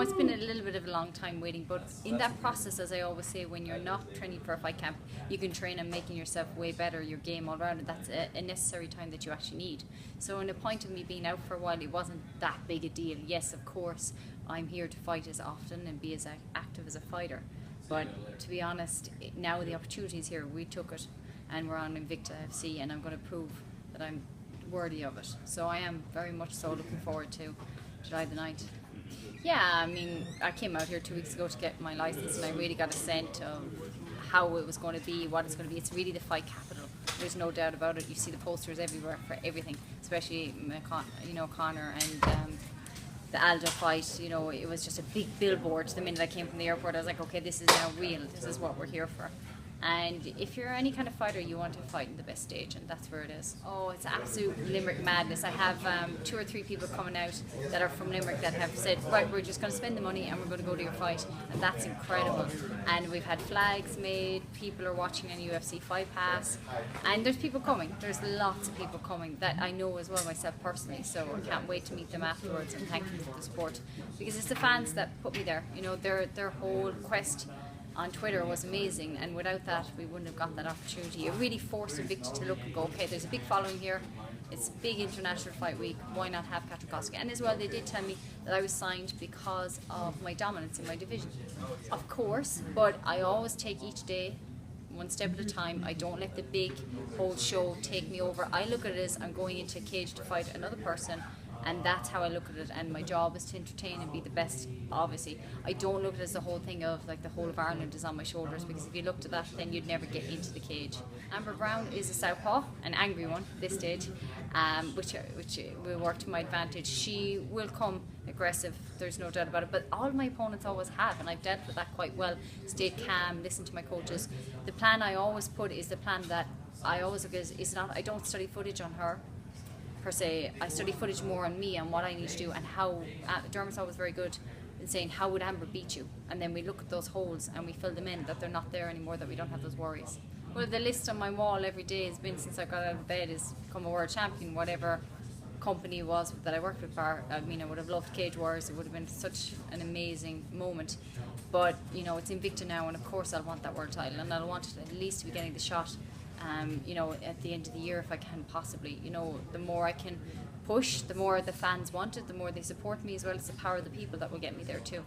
it's been a little bit of a long time waiting, but in that process, as I always say, when you're not training for a fight camp, you can train on making yourself way better, your game all around, and that's a necessary time that you actually need. So in the point of me being out for a while, it wasn't that big a deal. Yes, of course, I'm here to fight as often and be as active as a fighter. But to be honest, now the opportunity is here. We took it, and we're on Invicta FC, and I'm going to prove that I'm worthy of it. So I am very much so looking forward to July the 9th. Yeah, I mean, I came out here 2 weeks ago to get my license, and I really got a sense of how it was going to be, what it's going to be. It's really the fight capital. There's no doubt about it. You see the posters everywhere for everything, especially Conor and the Aldo fight. You know, it was just a big billboard. The minute I came from the airport, I was like, okay, this is now real. This is what we're here for. And if you're any kind of fighter, you want to fight in the best stage, and that's where it is. Oh, it's absolute Limerick madness. I have 2 or 3 people coming out that are from Limerick that have said, right, we're just going to spend the money and we're going to go to your fight, and that's incredible. And we've had flags made, people are watching on UFC Fight Pass, and there's people coming. There's lots of people coming that I know as well myself personally, so I can't wait to meet them afterwards and thank them for the support, because it's the fans that put me there. You know, their whole quest on Twitter was amazing, and without that we wouldn't have got that opportunity. It really forced Invicta to look and go, okay, there's a big following here, it's a big international fight week, why not have Costigan? And as well, they did tell me that I was signed because of my dominance in my division. Of course, but I always take each day one step at a time. I don't let the big whole show take me over. I look at it as I'm going into a cage to fight another person, and that's how I look at it, and my job is to entertain and be the best, obviously. I don't look at it as the whole thing of like the whole of Ireland is on my shoulders, because if you looked at that, then you'd never get into the cage. Amber Brown is a southpaw, an angry one at this stage, which will work to my advantage. She will come aggressive, there's no doubt about it, but all my opponents always have, and I've dealt with that quite well. Stayed calm, listened to my coaches. The plan I always put is the plan that I always look at is not, I don't study footage on her per se. I study footage more on me and what I need to do, and how Dermot's always very good in saying, how would Amber beat you? And then we look at those holes and we fill them in, that they're not there anymore, that we don't have those worries. Well, the list on my wall every day has been, since I got out of bed, is become a world champion, whatever company it was that I worked with. I mean, I would have loved Cage Wars. It would have been such an amazing moment. But, you know, it's Invicta now, and of course I'll want that world title, and I'll want it at least to be getting the shot, you know, at the end of the year if I can possibly. You know, the more I can push, the more the fans want it, the more they support me as well. It's the power of the people that will get me there too.